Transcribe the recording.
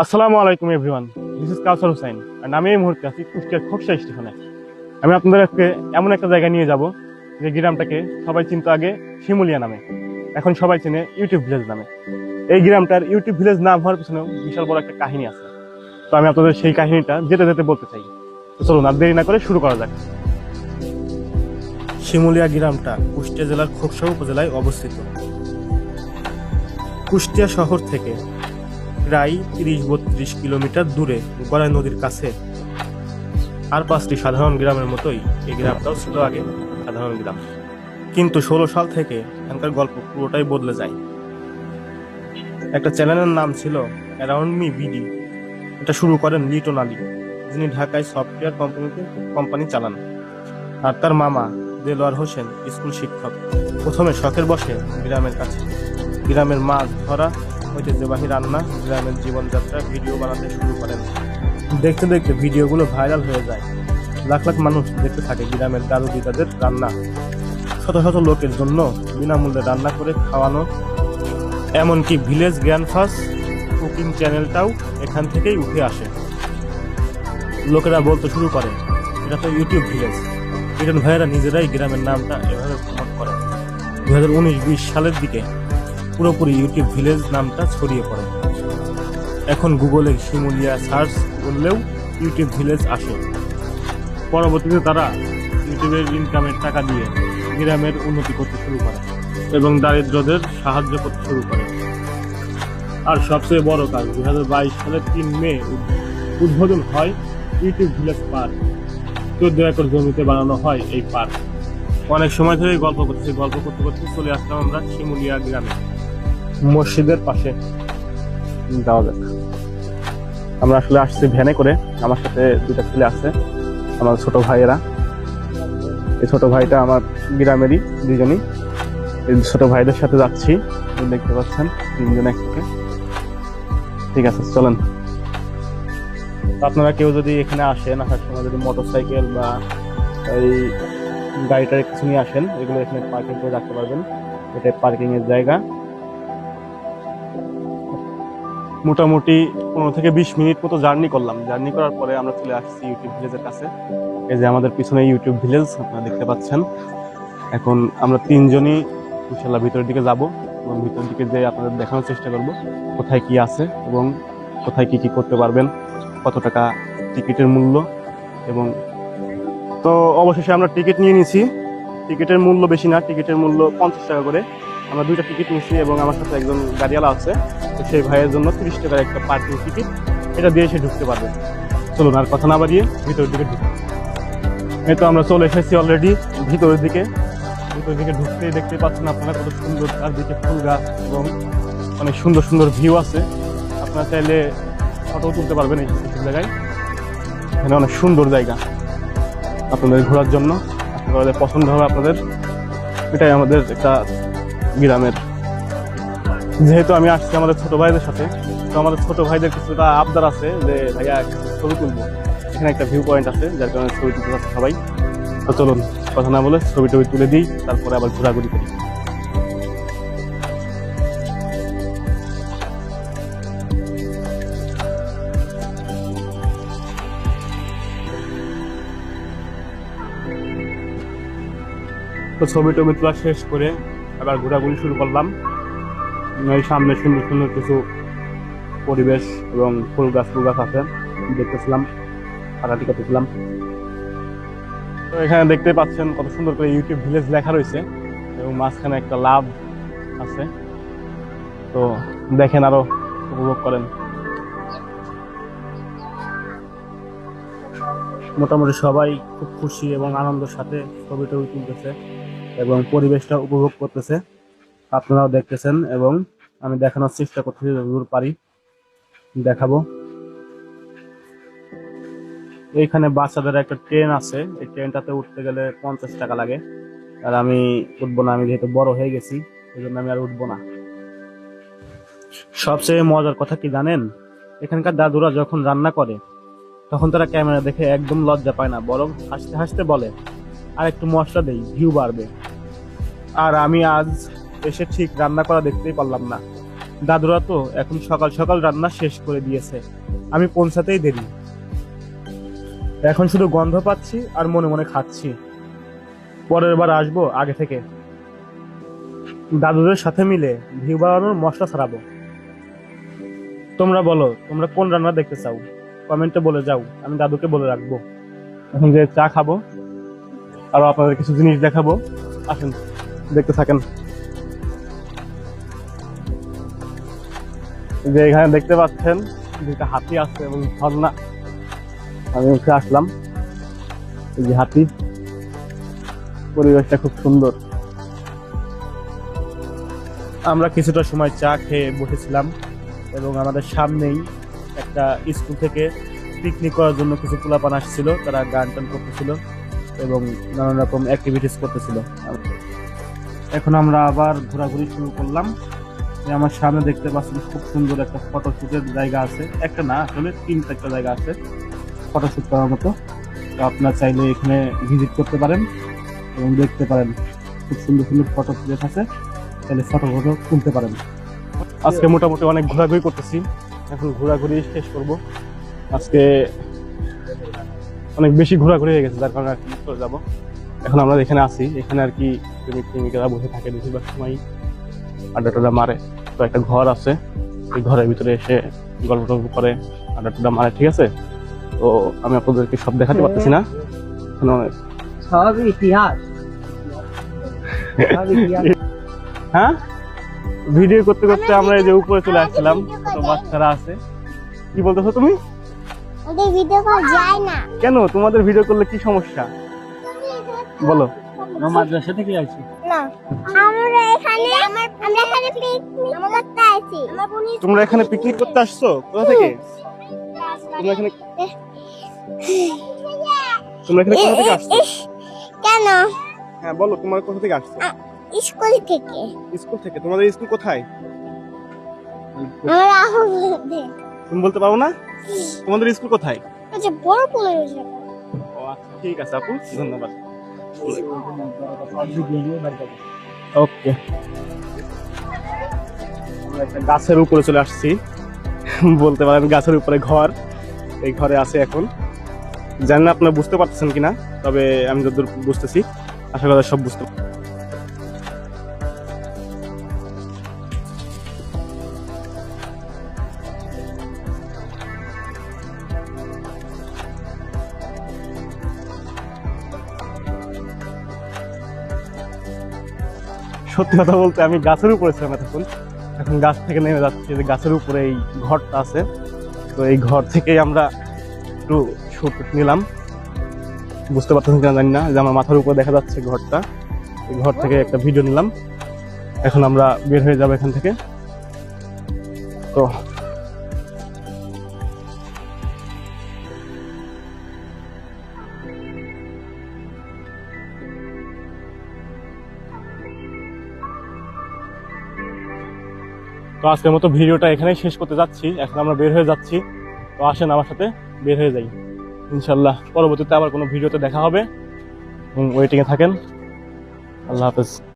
আসসালামু আলাইকুম everyone, this is কাউসার হুসাইন আর আমি এই মুহূর্তে আছি কুষ্টিয়ার খোকসা স্টেশনে। আমি আপনাদের আজকে এমন একটা জায়গায় নিয়ে যাব যে গ্রামটাকে সবাই চিনতো আগে শিমুলিয়া নামে, এখন সবাই চেনে ইউটিউব ভিলেজ নামে। এই গ্রামটার ইউটিউব ভিলেজ নাম হওয়ার পিছনেও বিশাল বড় একটা কাহিনী আছে। তো আমি আপনাদের সেই কাহিনীটা যেতে যেতে বলতে চাই। তো চলুন আর দেরি না করে শুরু করা যাক। শিমুলিয়া গ্রামটা কুষ্টিয়া জেলার খোকসা উপজেলায় অবস্থিত। কুষ্টিয়া শহর থেকে প্রায় ৩০-৩২ কিলোমিটার দূরে গড়াই নদীর কাছে। আর ৫টি সাধারণ গ্রামের মতোই এই গ্রামটাও ছিল আগে সাধারণ গ্রাম, কিন্তু ১৬ সাল থেকে এখানকার গল্প পুরোটাই বদলে যায়। একটা চ্যানেলের নাম ছিল অ্যারাউন্ড মি বিডি। এটা শুরু করেন লিটন আলী, যিনি ঢাকায় সফটওয়্যার কোম্পানি চালান। আর তার মামা দেলোয়ার হোসেন স্কুল শিক্ষক। প্রথমে শখের বসে গ্রামের কাছে গ্রামের মাছ ধরা, ঐতিহ্যবাহী রান্না, গ্রামের জীবনযাত্রা ভিডিও বানাতে শুরু করেন। দেখতে দেখতে ভিডিওগুলো ভাইরাল হয়ে যায়। লাখ লাখ মানুষ দেখতে থাকে গ্রামের দাদু দিদাদের রান্না। শত শত লোকের জন্য বিনামূল্যে রান্না করে খাওয়ানো। এমনকি ভিলেজ গ্র্যান্ডফাস কুকিং চ্যানেলটাও এখান থেকেই উঠে আসে। লোকেরা বলতে শুরু করে, এটা তো ইউটিউব ভিলেজ। লিটন ভাইয়েরা নিজেরাই গ্রামের নামটা এভাবে প্রমোট করেন। 2019-20 সালের দিকে পুরোপুরি ইউটিউব ভিলেজ নামটা ছড়িয়ে পড়ে। এখন গুগলে শিমুলিয়া সার্চ করলেও ইউটিউব ভিলেজ আসে। পরবর্তীতে তারা ইউটিউবের ইনকামের টাকা দিয়ে গ্রামের উন্নতি করতে শুরু করে এবং দারিদ্রদের সাহায্য করতে শুরু করে। আর সবচেয়ে বড় কাজ, 2022 সালের 3 মে উদ্বোধন হয় ইউটিউব ভিলেজ পার্ক। 14 একর জমিতে বানানো হয় এই পার্ক। অনেক সময় ধরে গল্প করতে করতে চলে আসলাম আমরা শিমুলিয়া গ্রামে, মসজিদের পাশে। যাওয়া যাক। আমরা আসলে আসছি ভ্যানে করে। আমার সাথে 2টা ছেলে আছে, আমার ছোট ভাইয়েরা। এই ছোট ভাইটা আমার গ্রামেরই, দুজনই। এই ছোট ভাইদের সাথে যাচ্ছি, দেখতে পাচ্ছেন 3 জন একসাথে। ঠিক আছে, চলেন। আপনারা কেউ যদি এখানে আসেন, আসার সময় যদি মোটরসাইকেল বা এই গাড়িটা কিছু নিয়ে আসেন, এগুলো এখানে পার্কিং করে রাখতে পারবেন। এটা পার্কিং এর জায়গা। মোটামুটি 15 থেকে 20 মিনিট মতো জার্নি করলাম। জার্নি করার পরে আমরা চলে আসছি ইউটিউব ভিলেজের কাছে। এই যে আমাদের পিছনে ইউটিউব ভিলেজ আপনারা দেখতে পাচ্ছেন। এখন আমরা 3 জনই ইনশাআল্লাহ ভিতরের দিকে যাব এবং ভিতরের দিকে যেয়ে আপনাদের দেখানোর চেষ্টা করব কোথায় কি আছে এবং কোথায় কি কি করতে পারবেন, কত টাকা টিকিটের মূল্য। এবং তো অবশেষে আমরা টিকিট নিয়ে নিয়েছি। টিকিটের মূল্য বেশি না, টিকিটের মূল্য 50 টাকা করে। আমরা 2টা টিকিট নিয়েছি এবং আমার সাথে একজন গাড়িওয়ালা আছে, তো সেই ভাইয়ের জন্য 30 টাকার একটা পার্কিং টিকিট। এটা দিয়ে সে ঢুকতে পারবে। চলুন আর কথা না বাড়িয়ে ভিতরের দিকে ঢুকি। এই তো আমরা চলে এসেছি অলরেডি ভিতরের দিকে ঢুকতেই দেখতে পাচ্ছেন আপনারা কত সুন্দর চারদিকে ফুল গাছ এবং অনেক সুন্দর সুন্দর ভিউ আছে। আপনারা চাইলে ফটো তুলতে পারবেন এই জায়গায়। এখানে অনেক সুন্দর জায়গা আপনাদের ঘোরার জন্য। আপনাদের পছন্দ হবে আপনাদের। এটাই আমাদের একটা গ্রামের। যেহেতু আমি আসছি আমাদের ছোট ভাইদের সাথে, তো আমাদের ছোট ভাইদের কিছুটা আবদার আছে যে ভাইয়া ছবি তুলবো। এখানে একটা ভিউ পয়েন্ট আছে, যার কারণে ছবি তুলতে যাচ্ছে সবাই। তো চলুন কথা না বলে ছবি টবি তুলে দিই, তারপরে আবার ঘোরাঘুরি করি। তো ছবি টবি তোলা শেষ করে আবার ঘোরাঘুরি শুরু করলাম। এই সামনে সুন্দর সুন্দর কিছু পরিবেশ এবং ফুল গাছ আছে, দেখতেছিলাম, হাঁটাহাঁটি করতেছিলাম। তো এখানে দেখতে পাচ্ছেন কত সুন্দর করে ইউটিউব ভিলেজ লেখা রয়েছে এবং মাঝখানে একটা লাভ আছে। তো দেখেন, আরো উপভোগ করেন। মোটামুটি সবাই খুব খুশি এবং আনন্দের সাথে ছবি টবি তুলতেছে এবং পরিবেশটা উপভোগ করতেছে। আপনারাও দেখতেছেন এবং আমি দেখানোর চেষ্টা করতেছি যতদূর পারি দেখাবো। এইখানে বাচ্চাদের একটা ট্রেন আছে, এই ট্রেনটাতে উঠতে গেলে 50 টাকা লাগে। আর আমি উঠবো না, আমি যেহেতু বড় হয়ে গেছি এই জন্য আমি আর উঠবো না। সবচেয়ে মজার কথা কি জানেন, এখানকার দাদুরা যখন রান্না করে তখন তারা ক্যামেরা দেখে একদম লজ্জা পায় না, বরং হাসতে হাসতে বলে আর একটু মশলা দেই, ভিউ বাড়বে। আর আমি আজ এসে ঠিক রান্না করা দেখতেই পারলাম না। দাদুরা তো এখন সকাল সকাল রান্না শেষ করে দিয়েছে, আমি পৌঁছাতেই দেরি। এখন শুধু গন্ধ পাচ্ছি আর মনে মনে খাচ্ছি। পরের বার আসবো আগে থেকে, দাদুদের সাথে মিলে ভিউ বাড়ানোর মশলা ছাড়াবো। তোমরা বলো, তোমরা কোন রান্না দেখতে চাও, কমেন্টে বলে যাও, আমি দাদুকে বলে রাখবো। এখন যে চা খাবো আর আপনাদের কিছু জিনিস দেখাবো, আসেন দেখতে থাকেন। যে এখানে দেখতে পাচ্ছেন দুইটা হাতি আছে এবং ঝর্ণা, আমি উঠে আসলাম। এই যে হাতি, পরিবেশটা খুব সুন্দর। আমরা কিছুটা সময় চা খেয়ে বসেছিলাম এবং আমাদের সামনেই একটা স্কুল থেকে পিকনিক করার জন্য কিছু পোলাপান আসছিল, তারা গান টান করতেছিল এবং নানান রকম অ্যাক্টিভিটিস করতেছিল। এখন আমরা আবার ঘোরাঘুরি শুরু করলাম। আমার সামনে দেখতে পাচ্ছেন খুব সুন্দর একটা ফটোশুটের জায়গা আছে, একটা না আসলে 3-4টা জায়গা আছে ফটোশুট করার মতো। তো আপনারা চাইলে এখানে ভিজিট করতে পারেন এবং দেখতে পারেন খুব সুন্দর সুন্দর ফটো প্লেস আছে, তাহলে ফটো তুলতে পারেন। আজকে মোটামুটি অনেক ঘোরাঘুরি করতেছি, এখন ঘোরাঘুরি শেষ করব। আজকে অনেক বেশি ঘোরাঘুরি হয়ে গেছে, যার কারণে আর কি চলে যাবো। এখন আমরা এখানে আছি, এখানে আর কি প্রেমিকেরা বসে থাকে বেশিরভাগ সময়, আড্ডা টাড্ডা মারে। তো একটা ঘর আছে, এই ঘরের ভিতরে এসে গল্প টল্প করে, আড্ডা টাড্ডা মারে, ঠিক আছে। তো আমি আপনাদেরকে সব দেখাতে পারতেছি না, সব ইতিহাস। হ্যাঁ, ভিডিও করতে করতে আমরা এই যে উপরে চলে আসছিলাম, ছোট বাচ্চারা আছে। কি বলতেছো তুমি? ওদের ভিডিও কল যায় না কেন? তোমাদের ভিডিও করলে কি সমস্যা বলো? মাদ্রাসা থেকে আসছি না, আমরা এখানে পিকনিক করতে আইছি। তোমরা এখানে পিকনিক করতে আসছো? কোথা থেকে তোমরা এখানে কোথা থেকে আসছো? কেন? হ্যাঁ বলো, তোমরা কোথা থেকে আসছো? স্কুল থেকে। স্কুল থেকে? তোমাদের স্কুল কোথায়? আমরা আহু বলতে। তুমি বলতে পারো না? তোমাদের স্কুল কোথায়? আচ্ছা, বড় বলে যাবে। ও আচ্ছা, ঠিক আছে আপু, ধন্যবাদ। ওকে, আমরা একটা গাছের উপরে চলে আসছি, বলতে পারেন গাছের উপরে ঘর। এই ঘরে আছে এখন, জানি না আপনারা বুঝতে পারতেছেন কিনা, তবে আমি যতদূর বুঝতেছি আশা করি সব বুঝতে। সত্যি কথা বলতে আমি গাছের উপরে ছিলাম এতক্ষণ, এখন গাছ থেকে নেমে যাচ্ছি। যে গাছের উপরে এই ঘরটা আছে, তো এই ঘর থেকেই আমরা একটু শুট নিলাম। বুঝতে পারতেছেন কিনা জানি না, যে আমার মাথার উপরে দেখা যাচ্ছে ঘরটা, এই ঘর থেকে একটা ভিডিও নিলাম। এখন আমরা বের হয়ে যাবো এখান থেকে। তো তো আজকের মতো ভিডিওটা এখানেই শেষ করতে যাচ্ছি, এখন আমরা বের হয়ে যাচ্ছি। তো আসেন আমার সাথে বের হয়ে যাই, ইনশাল্লাহ পরবর্তীতে আবার কোনো ভিডিওতে দেখা হবে। ওয়েটিংয়ে থাকেন। আল্লাহ হাফেজ।